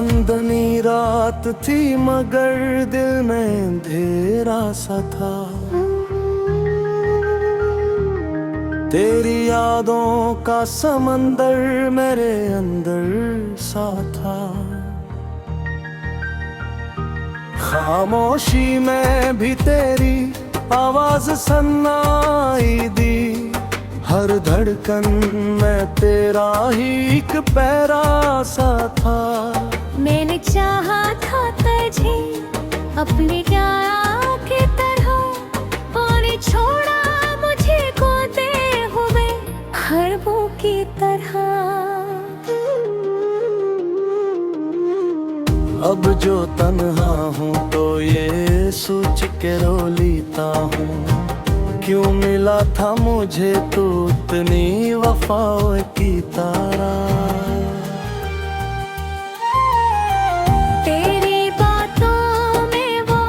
चांदनी रात थी मगर दिल में अंधेरा सा था। तेरी यादों का समंदर मेरे अंदर सा था। खामोशी में भी तेरी आवाज सुनाई दी। हर धड़कन में तेरा ही एक पैरा सा था। मैंने चाहा था तुझे अपने प्यार की तरह, पानी छोड़ा मुझे खोते हुए खरबों की तरह। अब जो तन्हा हूँ तो ये सोच के रो लेता हूँ, क्यों मिला था मुझे तू इतनी वफा की तारा। तेरी बातों में वो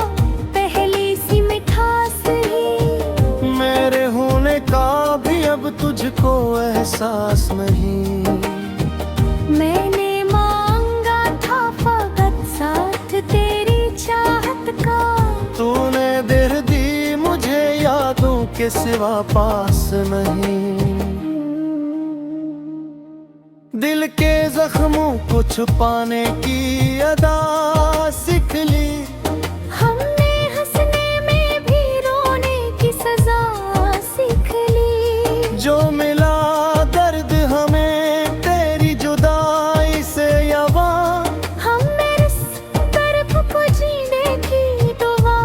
पहली सी मिठास ही, मेरे होने का भी अब तुझको एहसास नहीं। मैंने मांगा था फकत साथ तेरी चाहत का, तूने दिल दी मुझे यादों के सिवा पास नहीं। दिल के जख्मों को छुपाने की अदा सीख ली। हमने हंसने में भी रोने की सजा सीख ली। जो मिला दर्द हमें तेरी जुदाई से यवा, हमने इस तरफ को जीने की दुआ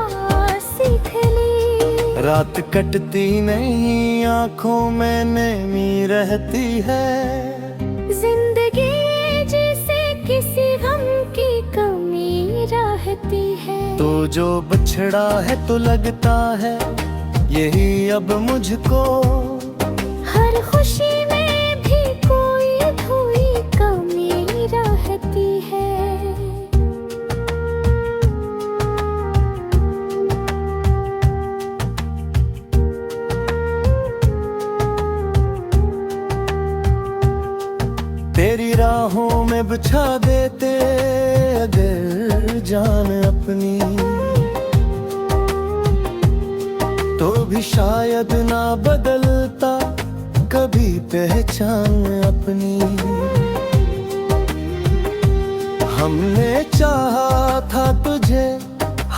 सीख ली। रात कटती नहीं आंखों में नमी रहती है। जिंदगी जैसे किसी गम की कमी रहती है। तो जो बिछड़ा है तो लगता है यही अब मुझको। हर खुशी में भी कोई अधूरी कमी रहती है। तेरी राहों में बिछा देते अगर जान अपनी, तो भी शायद ना बदलता कभी पहचान अपनी। हमने चाहा था तुझे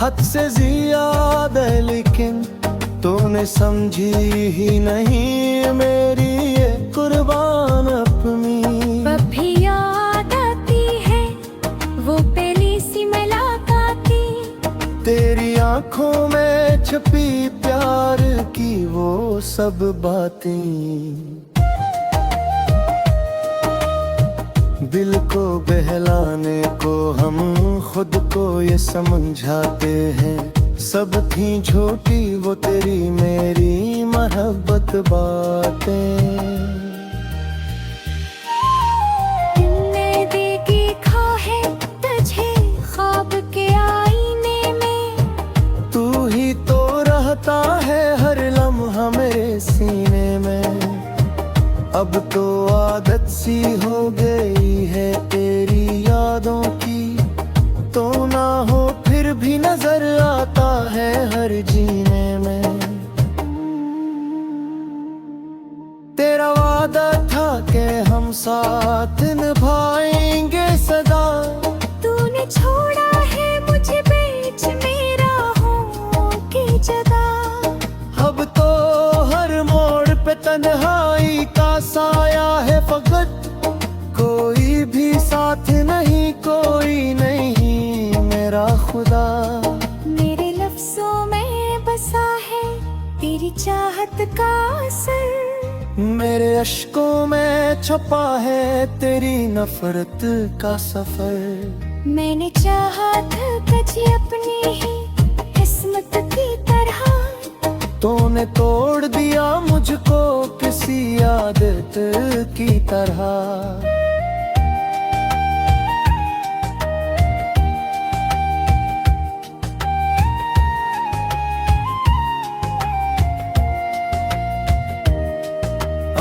हद से ज्यादा, लेकिन तूने समझी ही नहीं मेरी ये कुर्बान अपनी। भी याद आती है वो पहली सी मुलाकाती, तेरी आंखों में छुपी प्यार की वो सब बातें। दिल को बहलाने को हम खुद को ये समझाते हैं, सब थी झूठी वो तेरी मेरी मोहब्बत बातें। सीने में अब तो आदत सी हो गई है तेरी यादों की, तो ना हो फिर भी नजर आता है हर जीने में। तेरा वादा था कि हम साथ निभाएंगे सदा, तूने छोड़ा है मुझे बीच में राहों की जगह। अब तो तन्हाई का साया है फकत, कोई भी साथ नहीं कोई नहीं मेरा खुदा। मेरे लफ्जों में बसा है तेरी चाहत का असर, मेरे अश्कों में छुपा है तेरी नफरत का सफर। मैंने चाहा था तुझे अपनी ही किस्मत की तरह, तूने तोड़ दिया मुझको किसी आदत की तरह।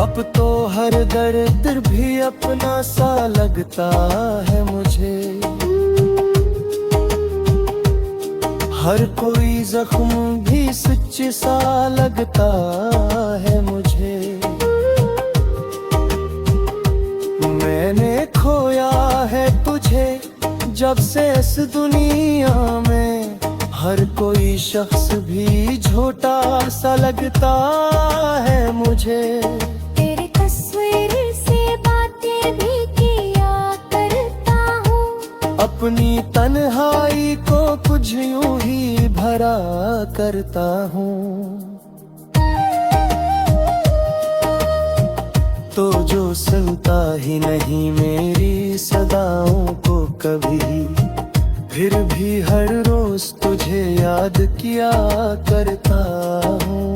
अब तो हर दर्द भी अपना सा लगता है मुझे। हर कोई जख्म भी सच सा लगता है मुझे। मैंने खोया है तुझे जब से इस दुनिया में। हर कोई शख्स भी झूठा सा लगता है मुझे। तेरी तस्वीर से बातें भी किया करता हूँ, अपनी तन्हाई को कुछ यूं ही भरा करता हूँ। तो जो सुनता ही नहीं मेरी सदाओं को कभी, फिर भी हर रोज तुझे याद किया करता हूँ।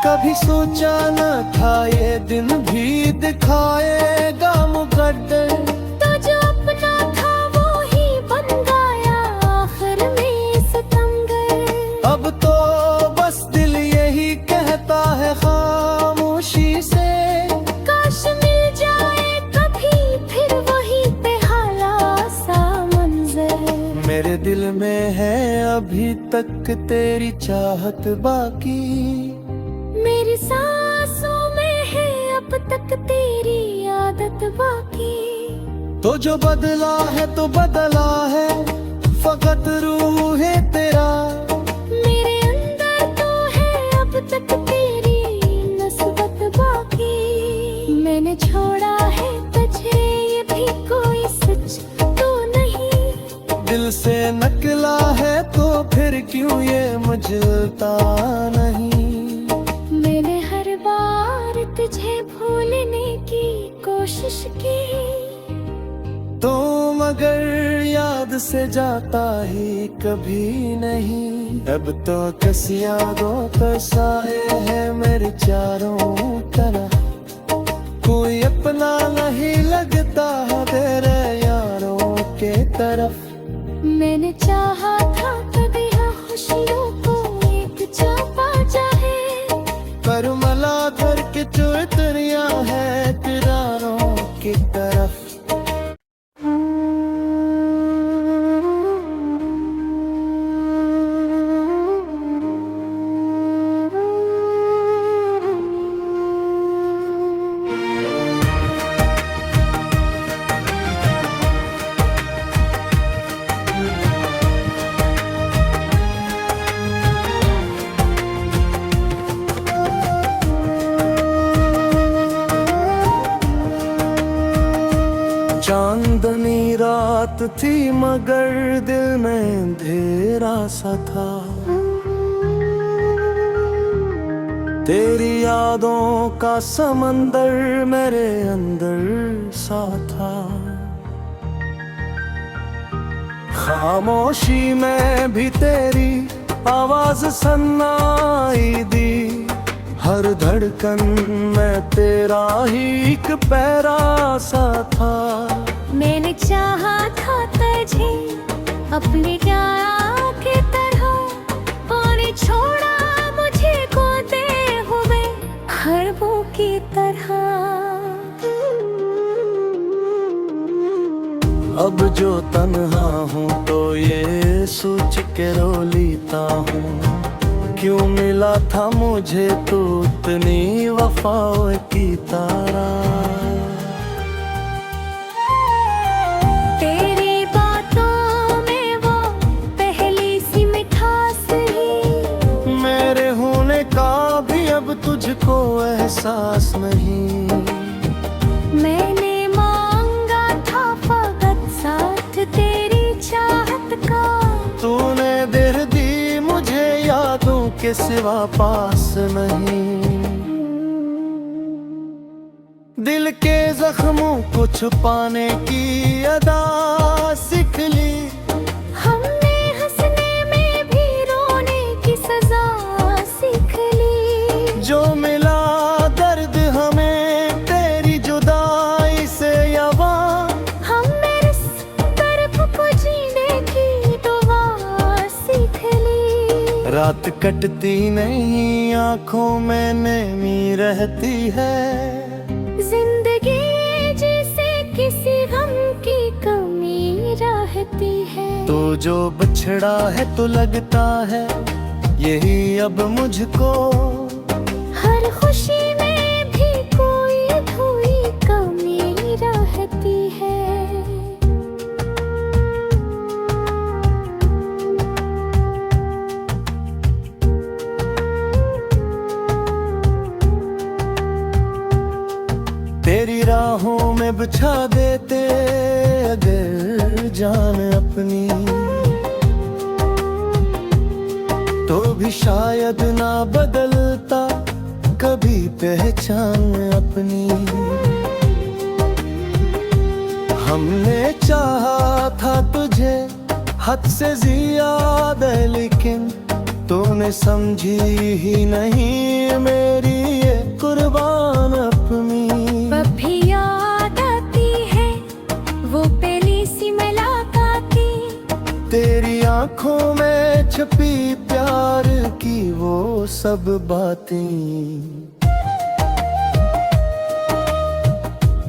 कभी सोचा न था ये दिन भी दिखाएगा मुकद्दर। तो जो अपना था वो ही बन गया आखिर में सितमगर। अब तो बस दिल यही कहता है खामोशी से, काश मिल जाए कभी फिर वही पे हाला सा मंजर। मेरे दिल में है अभी तक तेरी चाहत बाकी, मेरी सांसों में है अब तक तेरी आदत बाकी। तो जो बदला है तो बदला है फकत रूह है तेरा। मेरे अंदर तो है अब तक तेरी नस्बत बाकी। मैंने छोड़ा है तुझे ये भी कोई सच तो नहीं। दिल से निकला है तो फिर क्यों ये मुझता नहीं। मैंने हर बार तुझे भूलने की कोशिश की, तो मगर याद से जाता ही कभी नहीं। अब तो कस यादों पर साए है मेरे चारों तरफ। कोई अपना नहीं लगता है तेरे यारों के तरफ। मैंने चाहा था कभी हाँ खुशियों को एक चापा चाहे, पर मला भर के चुतरिया है किरारों की तरफ। चांदनी रात थी मगर दिल में अंधेरा सा था। तेरी यादों का समंदर मेरे अंदर सा था। खामोशी में भी तेरी आवाज सुनाई दी। हर धड़कन में तेरा ही एक पैरा सा था। मैंने चाहा था तुझे अपने प्यार की तरह, पानी छोड़ा मुझे खोते हुए खरबों की तरह। अब जो तन्हा हूँ तो ये सोच के रो लेता हूँ, क्यों मिला था मुझे तू इतनी वफाओं की तारा। तेरी बातों में वो पहली सी मिठास ही, मेरे होने का भी अब तुझको एहसास नहीं। मैंने मांगा था फकत साथ तेरी चाहत का, तूने दिल दी मुझे यादों के सिवा पास नहीं। दिल के जख्मों को छुपाने की अदा सीख ली। हमने हंसने में भी रोने की सजा सीख ली। जो मिला दर्द हमें तेरी जुदाई से यवा, हमने इस तरफ को जीने की दुआ सीख ली। रात कटती नहीं आंखों में नमी रहती है। जिंदगी जैसे किसी गम की कमी रह रहती है। तो जो बिछड़ा है तो लगता है यही अब मुझको। हर खुशी में भी कोई अधूरी कमी रहती है। तेरी राहों में बिछा देते अगर जान अपनी, तो भी शायद ना बदलता कभी पहचान अपनी। हमने चाहा था तुझे हद से ज्यादा, लेकिन तूने समझी ही नहीं मेरी ये कुर्बान अपनी। भी याद आती है वो पहली सी मुलाकातें, तेरी आंखों में छुपी प्यार की वो सब बातें।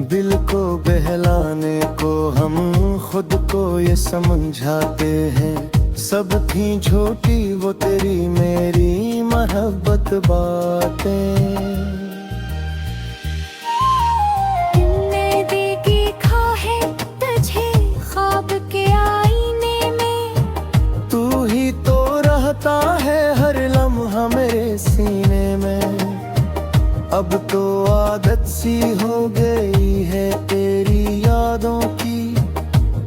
दिल को बहलाने को हम खुद को ये समझाते हैं, सब थी झूठी वो तेरी मेरी मोहब्बत बातें। सीने में अब तो आदत सी हो गई है तेरी यादों की,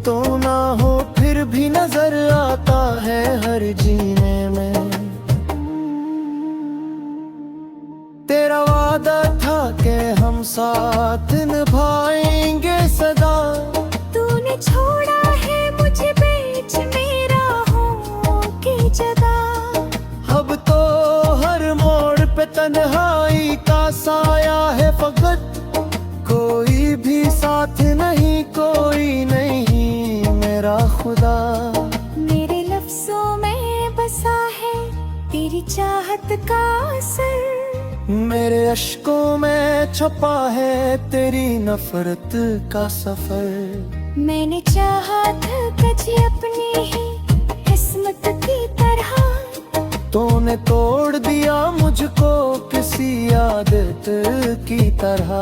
तो ना हो फिर भी नजर आता है हर जीने में। तेरा वादा था कि हम साथ निभाएंगे सदा, तूने छोड़ा है मुझे बीच में राहों की जगह। अब तो तन्हाई का साया है फकत, कोई भी साथ नहीं कोई नहीं मेरा खुदा। मेरे लफ्जों में बसा है तेरी चाहत का असर, मेरे अश्कों में छुपा है तेरी नफरत का सफर। मैंने चाहा था कभी अपनी ही किस्मत की तरह, तूने तोड़ दिया मुझको किसी आदत की तरह।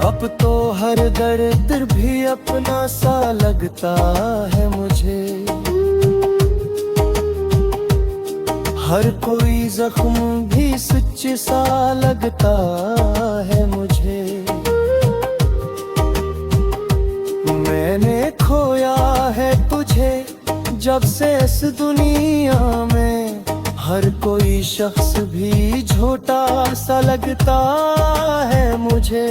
अब तो हर दर्द भी अपना सा लगता है मुझे, हर कोई जख्म भी सच सा लगता है मुझे। मैंने खोया है तुझे जब से इस दुनिया में, हर कोई शख्स भी झूठा सा लगता है मुझे।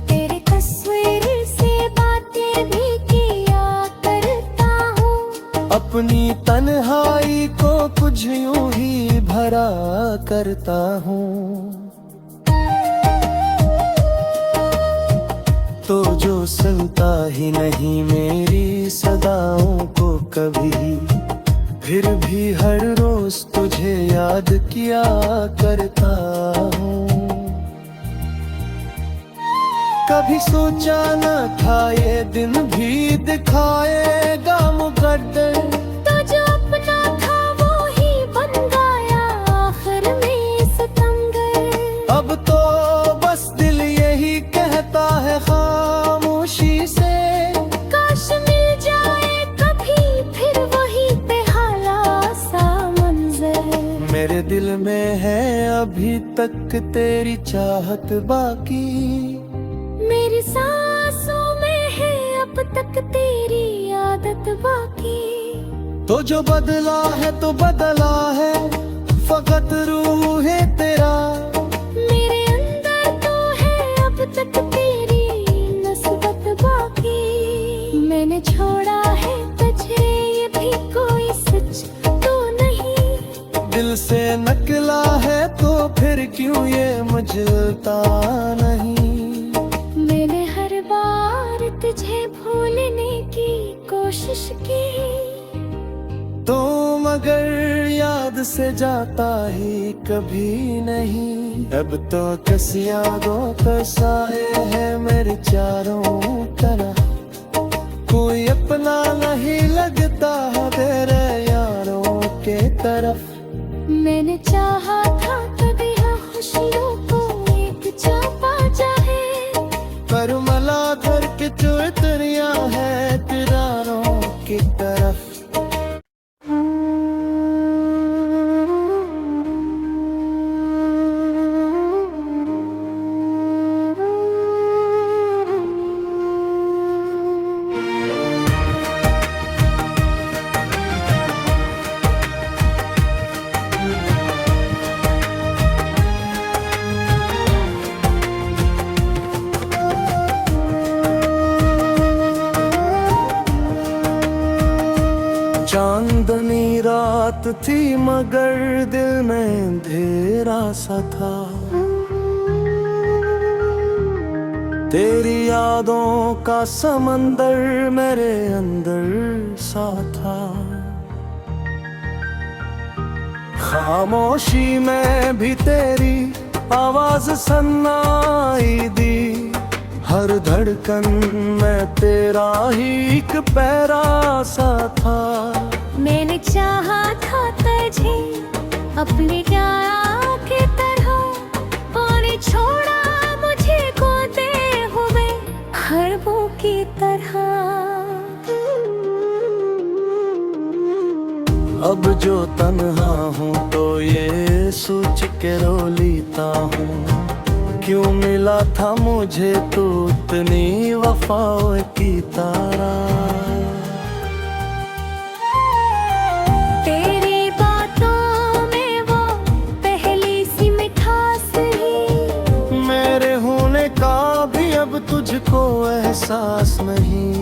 तेरी तस्वीर से बातें भी किया करता हूँ, अपनी तन्हाई को कुछ यूं ही भरा करता हूँ। तो जो सुनता ही नहीं मेरी सदाओं को कभी, फिर भी हर रोज तुझे याद किया करता हूँ। कभी सोचा न था ये दिन भी दिखाएगा मुकद्दर, तो जो अपना था वो ही बन गया आखिर में सितमगर। अब तो बस दिल यही कहता है खामोशी से, काश मिल जाए कभी फिर वही बेहाला सा मंजर। मेरे दिल में है अभी तक तेरी चाहत बाकी, मेरी सांसों में है अब तक तेरी आदत बाकी। तो जो बदला है तो बदला है फकत रूह है तेरा, मेरे अंदर तो है अब तक तेरी नस्बत बाकी। मैंने छोड़ा है तुझे ये भी कोई सच तो नहीं, दिल से निकला है तो फिर क्यों ये मुझता नहीं। मैंने हर बार तुझे भूलने की कोशिश की, तो मगर याद से जाता ही कभी नहीं। अब तो कस यादों पर साए है मेरे चारों तरफ, कोई अपना नहीं लगता तेरे यारों के तरफ। मैंने चाहा था तभी हाँ खुशियों को एक चापा चाहे, पर मला भर के जो इतरिया है किरारों की तरफ। चांदनी रात थी मगर दिल में अंधेरा सा था, तेरी यादों का समंदर मेरे अंदर सा था। खामोशी में भी तेरी आवाज सुनाई दी, हर धड़कन में तेरा ही एक पैरा सा था। मैंने चाहा था तुझे अपने प्यार की तरह, पानी छोड़ा मुझे गोते हुए खरबों की तरह। अब जो तन्हा हूँ तो ये सोच के रो लेता हूँ, क्यों मिला था मुझे तू इतनी वफाओं की तारा। तेरी बातों में वो पहली सी मिठास ही, मेरे होने का भी अब तुझको एहसास नहीं।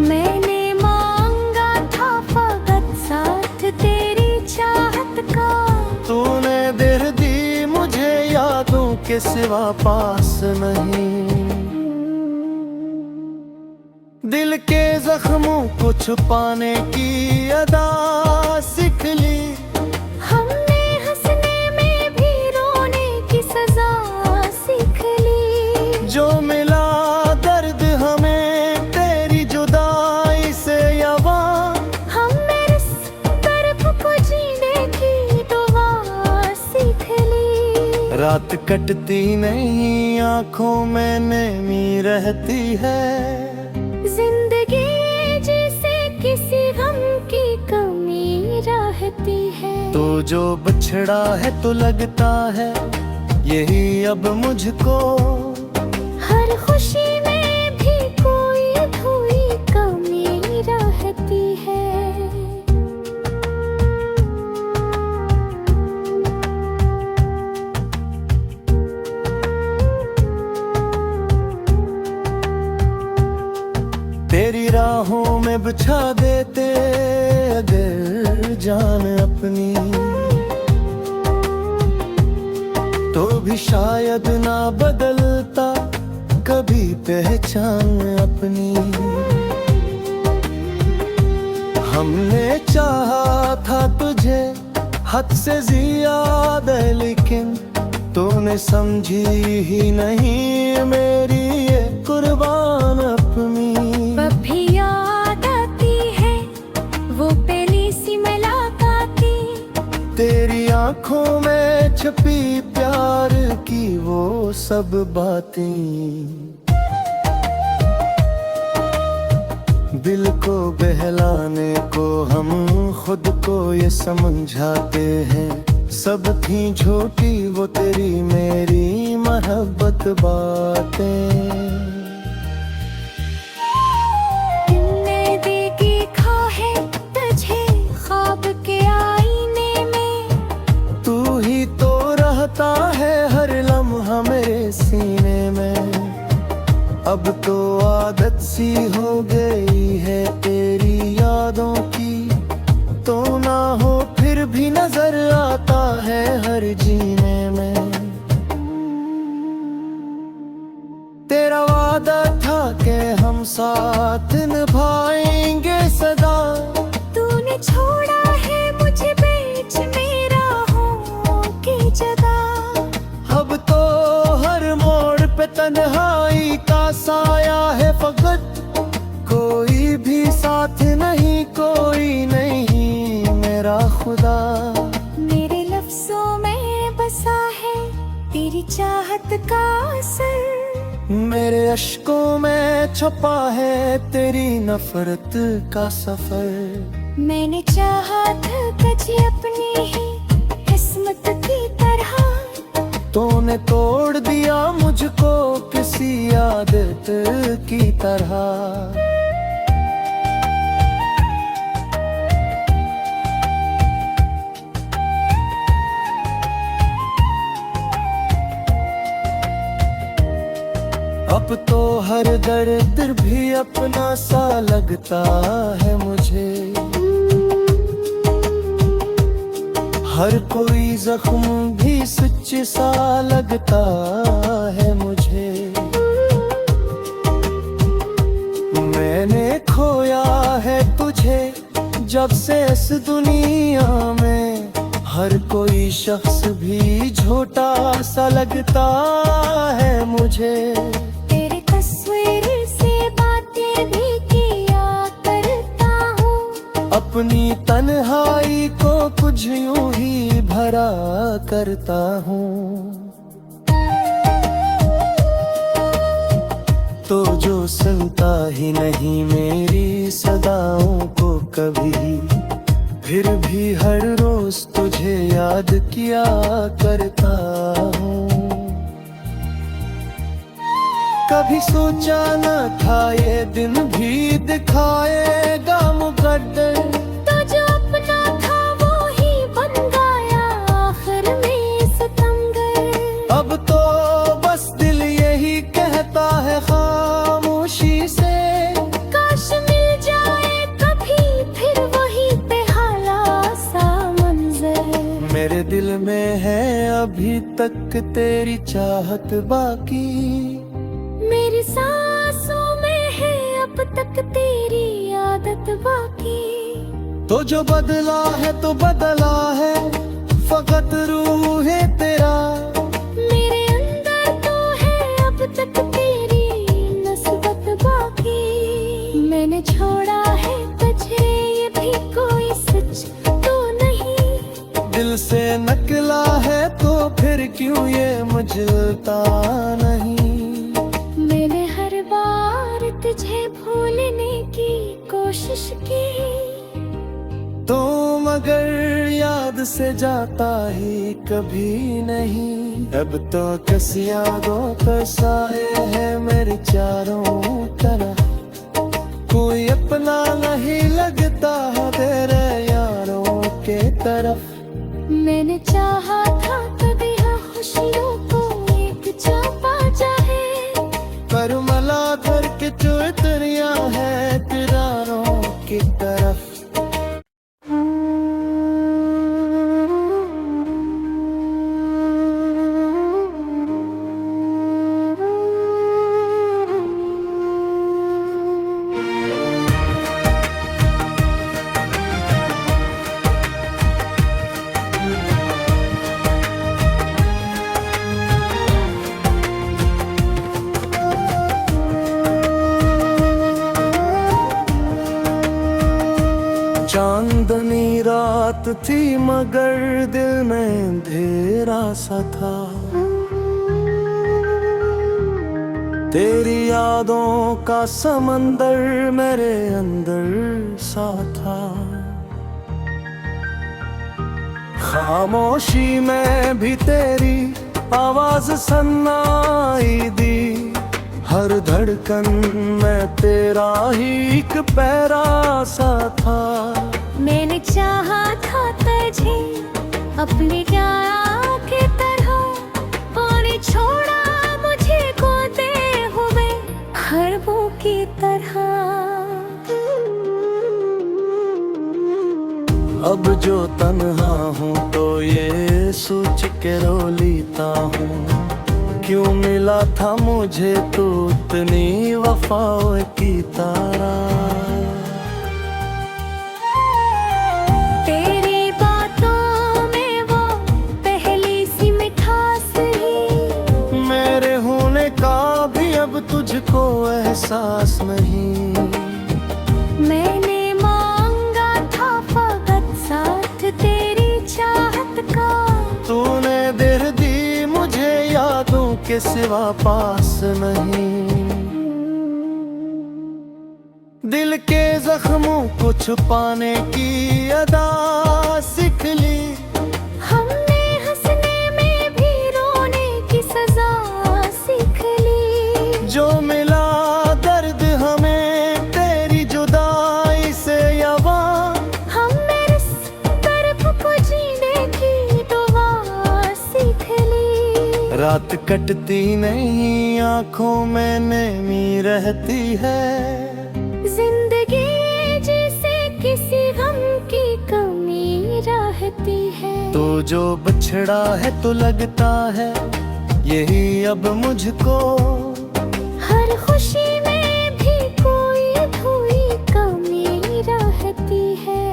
मैंने मांगा था फकत साथ तेरी चाहत का, तूने दिल दी मुझे यादों के सिवा पास नहीं। दिल के जख्मों को छुपाने की अदा सीख ली, हमने हंसने में भी रोने की सजा सीख ली। जो मिला दर्द हमें तेरी जुदाई से यवा, हमने इस तरफ को जीने की दुआ सीख ली। रात कटती नहीं आंखों में नमी रहती है, जिंदगी जैसे किसी गम की कमी रहती है। तो जो बिछड़ा है तो लगता है यही अब मुझको, हर खुशी में भी कोई अधूरी कमी रहती है। तेरी राहों में बिछा देते अगर जान अपनी, तो भी शायद ना बदलता कभी पहचान अपनी। हमने चाहा था तुझे हद से ज्यादा, लेकिन तूने समझी ही नहीं मेरी ये कुर्बान अपनी। भी याद आती है वो पहली सी मुलाकाती, तेरी आंखों में छुपी प्यार की वो सब बातें। दिल को बहलाने को हम खुद को ये समझाते हैं, सब थी झूठी वो तेरी मेरी मोहब्बत बातें। सीने में अब तो आदत सी हो गई है तेरी यादों की, तो ना हो फिर भी नजर आता है हर जीने में। तेरा वादा खुदा। मेरे लफ्जों में बसा है तेरी चाहत का असर, मेरे अश्कों में छपा है तेरी नफरत का सफर। मैंने चाहा था तुझे अपनी ही किस्मत की तरह, तूने तोड़ दिया मुझको किसी आदत की तरह। अब तो हर दर्द भी अपना सा लगता है मुझे, हर कोई जख्म भी सच सा लगता है मुझे। मैंने खोया है तुझे जब से इस दुनिया में, हर कोई शख्स भी झूठा सा लगता है मुझे। तेरी तस्वीर से बातें भी किया करता हूँ, अपनी तन्हाई को कुछ यूं ही भरा करता हूँ। तो जो सुनता ही नहीं मेरी सदाओं को कभी, फिर भी हर रोज तुझे याद किया करता हूँ। कभी सोचा न था ये दिन भी दिखाएगा मुकद्दर, तो जो अपना था वो ही बन गया आखिर में सितमगर। अब तो बस दिल यही कहता है खामोशी से, काश मिल जाए कभी फिर वही पे हाला सा मंजर। मेरे दिल में है अभी तक तेरी चाहत बाकी, मेरी सांसों में है अब तक तेरी आदत बाकी। तो जो बदला है तो बदला है फकत रूह है तेरा, मेरे अंदर तो है अब तक तेरी नस्बत बाकी। मैंने छोड़ा है तुझे ये भी कोई सच तो नहीं, दिल से निकला है तो फिर क्यों ये मुझता नहीं। मैंने हर बार तुझे भूलने की कोशिश की, तो मगर याद से जाता ही कभी नहीं। अब तो कस यादों पर साए है मेरे चारों तरफ, कोई अपना नहीं लगता है तेरे यारों के तरफ। मैंने चाहा था तो दिया खुशियों को एक चापा चाहे, पर मला भर के चुतरिया है किरारों की तरफ। चांदनी रात थी मगर दिल में अंधेरा सा था, तेरी यादों का समंदर मेरे अंदर सा था। खामोशी में भी तेरी आवाज सुनाई दी, हर धड़कन में तेरा ही एक पैरा सा था। मैंने चाहा था तुझे अपने प्यार की तरह, पानी छोड़ा मुझे खोते हुए खरबों की तरह। अब जो तन्हा हूँ तो ये सोच के रो लेता हूँ, क्यों मिला था मुझे तू इतनी वफाओं की तारा। तेरी बातों में वो पहली सी मिठास ही, मेरे होने का भी अब तुझको एहसास नहीं। मैंने मांगा था फकत साथ तेरा, के सिवा पास नहीं। दिल के जख्मों को छुपाने की अदा सीख ली। हमने हंसने में भी रोने की सजा सीख ली। जो मिला दर्द हमें तेरी जुदाई से यवा, हमने इस तरफ को जीने की दुआ सीख ली। रात कटती नहीं, आंखों में नमी रहती है। जिंदगी जैसे किसी गम की कमी रहती है। तो जो बिछड़ा है तो लगता है यही अब मुझको। हर खुशी में भी कोई अधूरी कमी रहती है।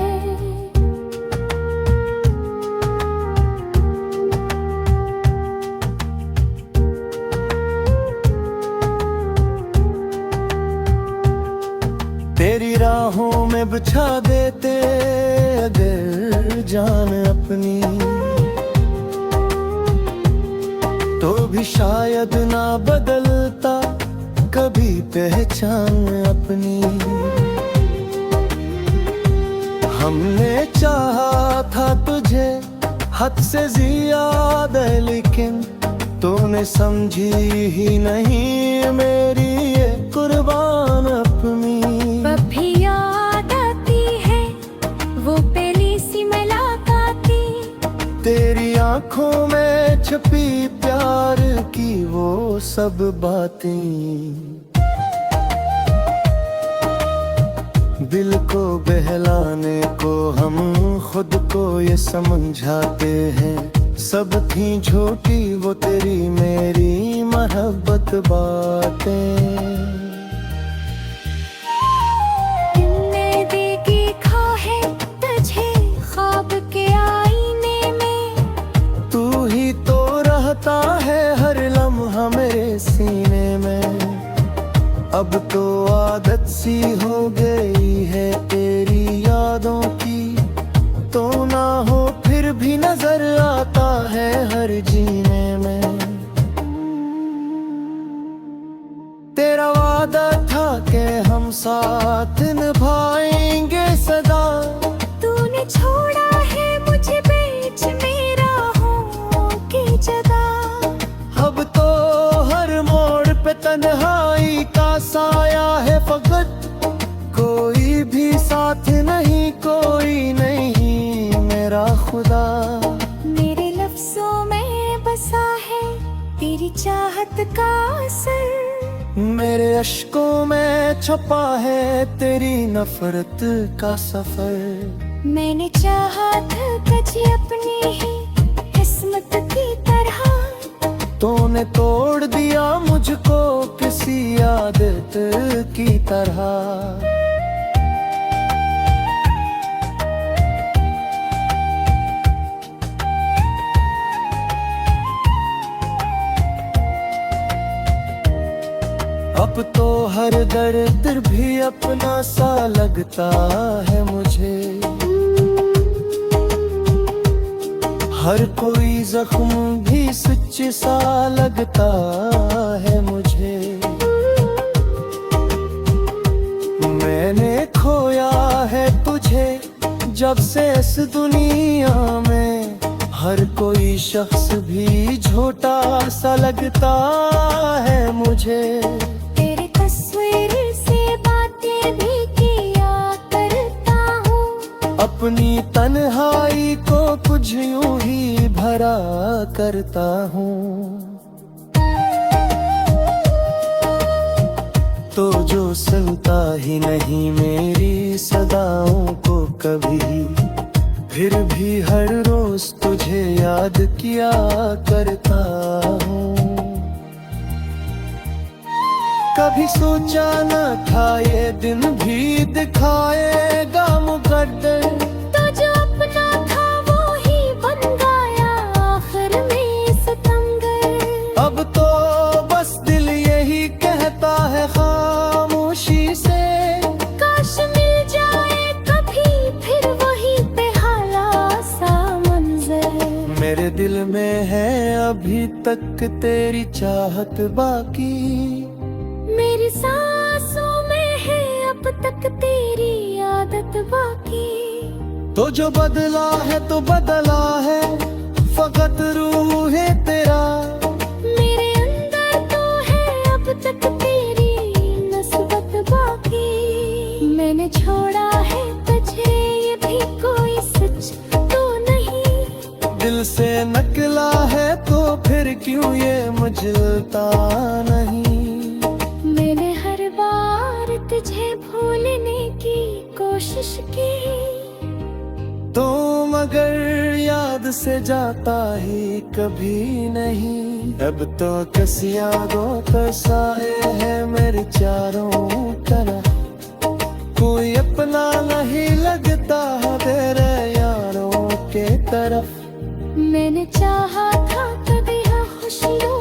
तेरी राहों में बिछा देते अगर जान अपनी, तो भी शायद ना बदलता कभी पहचान अपनी। हमने चाहा था तुझे हद से ज्यादा, लेकिन तूने समझी ही नहीं मेरी ये कुर्बान अपनी। भी याद आती है वो पहली सी मुलाकातें। तेरी आंखों में छुपी प्यार की वो सब बातें। दिल को बहलाने को हम खुद को ये समझाते हैं, सब थी झूठी वो तेरी मेरी मोहब्बत बातें। सीने में अब तो आदत सी हो गई है तेरी यादों की। तो ना हो फिर भी नजर आता है हर जीने में। तेरा वादा था कि हम साथ निभाएंगे सदा। तूने छोड़ा है मुझे बीच में राहों की जगह। अब तो तन्हाई का साया है फकत, कोई भी साथ नहीं, कोई नहीं मेरा खुदा। मेरे लफ्जों में बसा है तेरी चाहत का असर। मेरे अश्कों में छुपा है तेरी नफरत का सफर। मैंने चाहा था तुझे अपनी ही किस्मत की तरह, तूने तोड़ दिया मुझको किसी आदत की तरह। अब तो हर दर्द भी अपना सा लगता है मुझे। हर कोई जख्म भी सच सा लगता है मुझे। मैंने खोया है तुझे जब से इस दुनिया में। हर कोई शख्स भी झूठा सा लगता है मुझे। तेरी तस्वीर से बातें भी किया करता हूँ। अपनी तन्हाई को कुछ यूं ही भरा करता हूँ। तो जो सुनता ही नहीं मेरी सदाओं को कभी, फिर भी हर रोज तुझे याद किया करता हूँ। कभी सोचा न था ये दिन भी दिखाएगा मुकद्दर। तो जो अपना था वो ही बन गया आखिर में सितमगर। अब तो बस दिल यही कहता है खामोशी से, काश मिल जाए कभी फिर वही पे हाला सा मंजर। मेरे दिल में है अभी तक तेरी चाहत बाकी। मेरी सांसों में है अब तक तेरी आदत बाकी। तो जो बदला है तो बदला है फकत रूह है तेरा। मेरे अंदर तो है अब तक तेरी नस्बत बाकी। मैंने छोड़ा है तुझे ये भी कोई सच तो नहीं। दिल से निकला है तो फिर क्यों ये मचलता नहीं। मैंने हर बार तुझे भूलने की कोशिश की। तो मगर याद से जाता ही कभी नहीं। अब तो किस यादों का साए है मेरे चारों तरफ। कोई अपना नहीं लगता है तेरे यारों के तरफ। मैंने चाहा था कभी हाँ खुशियों